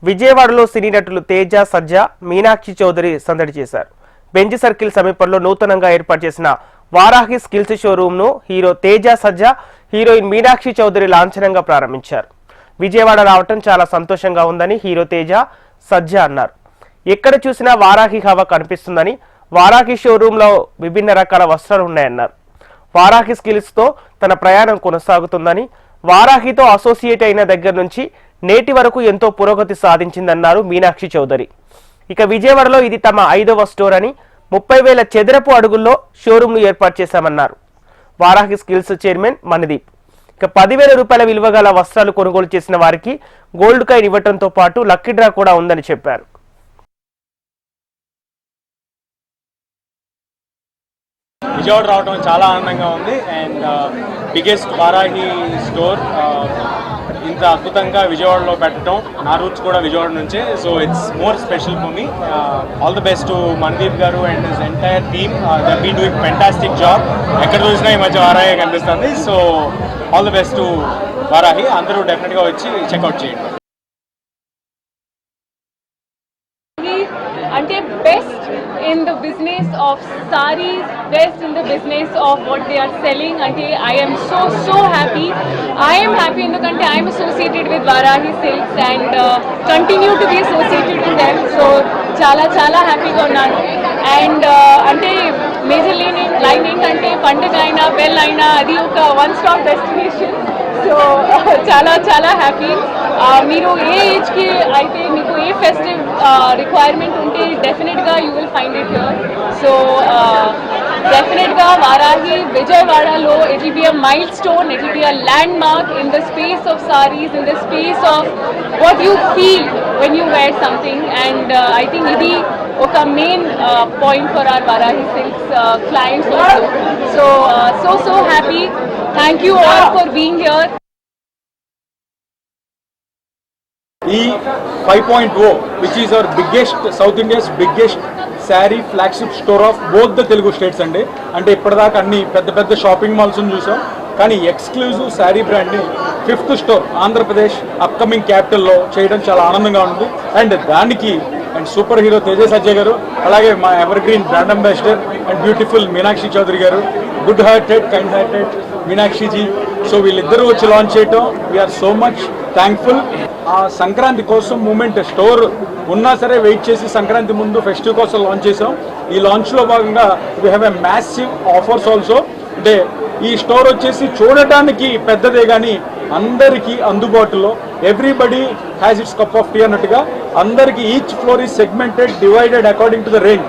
విజయవాడలో సినీ నటులు తేజ, సజ్జ, మీనాక్షి చౌదరి సందడి చేశారు. బెంజ్ సర్కిల్ సమీపంలో నూతనంగా ఏర్పాటు చేసిన వారాహి స్కిల్స్ షోరూమ్ ను హీరో తేజ, సజ్జ, హీరోయిన్ మీనాక్షి చౌదరి లాంఛనంగా ప్రారంభించారు. విజయవాడ రావటం చాలా సంతోషంగా ఉందని హీరో తేజ, సజ్జ అన్నారు. ఎక్కడ చూసినా వారాహి హవా కనిపిస్తుందని, వారాహి షోరూంలో విభిన్న రకాల వస్త్రాలు ఉన్నాయన్నారు. వారాహి స్కిల్స్ తో తన ప్రయాణం కొనసాగుతుందని, వారాహితో అసోసియేట్ అయిన దగ్గర నుంచి నేటి వరకు ఎంతో పురోగతి సాధించిందన్నారు మీనాక్షి చౌదరి. ఇక విజయవాడలో ఇది తమ 5వ స్టోర్ అని, 30,000 చదరపు అడుగుల్లో షోరూంను ఏర్పాటు చేశామన్నారు వారాహి స్కిల్స్ చైర్మన్ మణిదీప్. ఇక 10,000 రూపాయల విలువ గల వస్త్రాలు కొనుగోలు చేసిన వారికి గోల్డ్ కాయిన్ ఇవ్వడంతో పాటు లక్కీ డ్రా కూడా ఉందని చెప్పారు. విజయవాడ రావడం చాలా ఆనందంగా ఉంది. అండ్ బిగ్గెస్ట్ వారాహి స్టోర్ ఇంత అద్భుతంగా విజయవాడలో పెట్టడం, నా రూట్స్ కూడా విజయవాడ నుంచే. So it's more special for me. All the best to Manideep గారు and his entire team. They have been doing fantastic job. ఎక్కడ చూసినా ఈ మధ్య వారాహి కనిపిస్తుంది. So all the best to Varahi. అందరూ డెఫినెట్గా వచ్చి చెక్అవుట్ చేయండి. అంటే best in the business of sarees, best in the business of what they are selling. Ante I am so happy. I am happy ఎందుకంటే I am associated with Varahi Silks and continue to be associated with them. So చాలా హ్యాపీగా ఉన్నాను. And అంటే major line ఏంటంటే పండుగ అయినా పెళ్ళి అయినా అది ఒక వన్ స్టాప్ డెస్టినేషన్. సో చాలా హ్యాపీ. మీరు ఏ ఏజ్కి అయితే మీకు ఏ ఫెస్టివ్ రిక్వైర్మెంట్ ఉంటే డెఫినెట్గా you will find it here. So డెఫినెట్గా వారాహి విజయవాడలో it will be a milestone, it will be a landmark in the space of saris, in the space of what you feel when you wear something. And I think ఇది ఒక main point for our Varahi silks clients also. So happy. Thank you all for being here. ఈ 5.0 which is our biggest South India's biggest sari flagship store of both the Telugu states అండి. అంటే ఇప్పటిదాకా అన్ని పెద్ద shopping malls చూసాం, కానీ ఎక్స్క్లూజివ్ శారీ బ్రాండ్ని 5th store Andhra Pradesh upcoming క్యాపిటల్లో చేయడం చాలా ఆనందంగా ఉంది. అండ్ దానికి అండ్ సూపర్ హీరో తేజ, సజ్జ గారు, అలాగే మా ever green brand ambassador and beautiful Meenakshi Chaudhary గారు, good hearted kind hearted Meenakshiji. So వీళ్ళిద్దరూ వచ్చి లాంచ్ చేయటం వీఆర్ సో మచ్ థ్యాంక్ఫుల్. ఆ సంక్రాంతి కోసం మూమెంట్ స్టోర్ ఉన్నా సరే వెయిట్ చేసి సంక్రాంతి ముందు ఫెస్టివ్ కోసం లాంచ్ చేసాం. ఈ లాంచ్లో భాగంగా we have a massive offers also. అంటే ఈ స్టోర్ వచ్చేసి చూడటానికి పెద్దదే కానీ అందరికీ అందుబాటులో, everybody has it's cup of tea అన్నట్టుగా అందరికీ each floor is segmented, divided according to the range.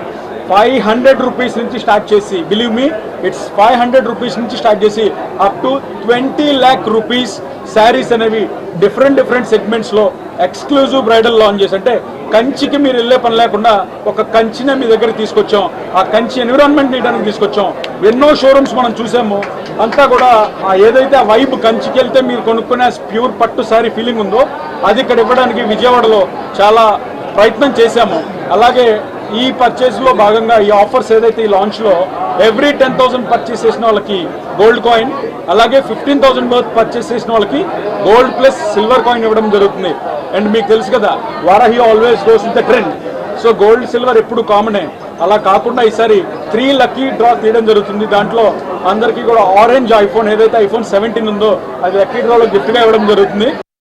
500 rupees నుంచి స్టార్ట్ చేసి, బిలీవ్ మీ ఇట్స్ 500 రూపీస్ నుంచి స్టార్ట్ చేసి up to 20 lakh rupees saris అనేవి డిఫరెంట్ సెగ్మెంట్స్లో ఎక్స్క్లూజివ్ బ్రైడల్ లాంచ్ చేసి, అంటే కంచికి మీరు వెళ్ళే పని లేకుండా ఒక కంచినే మీ దగ్గర తీసుకొచ్చాం. ఆ కంచి ఎన్విరాన్మెంట్ తీయడానికి తీసుకొచ్చాం. ఎన్నో షోరూమ్స్ మనం చూసాము, అంతా కూడా ఏదైతే ఆ వైబ్ కంచికి వెళ్తే మీరు కొనుక్కునే ప్యూర్ పట్టు శారీ ఫీలింగ్ ఉందో అది ఇక్కడ ఇవ్వడానికి విజయవాడలో చాలా ప్రయత్నం చేశాము. అలాగే ఈ పర్చేస్లో భాగంగా ఈ ఆఫర్స్ ఏదైతే ఈ లాంచ్లో ఎవ్రీ 10,000 పర్చేస్ చేసిన వాళ్ళకి గోల్డ్ కాయిన్, అలాగే 15,000 వర్త్ పర్చేస్ చేసిన వాళ్ళకి గోల్డ్ ప్లస్ సిల్వర్ కాయిన్ ఇవ్వడం జరుగుతుంది. అండ్ మీకు తెలుసు కదా Varahi always goes with the trend. So gold silver ఎప్పుడు కామనే. అలా కాకుండా ఈసారి 3 లక్కీ డ్రా తీయడం జరుగుతుంది. దాంట్లో అందరికీ కూడా ఆరెంజ్ ఐఫోన్ ఏదైతే iPhone 17 ఉందో అది లక్కీ డ్రాలో గిఫ్ట్గా ఇవ్వడం జరుగుతుంది.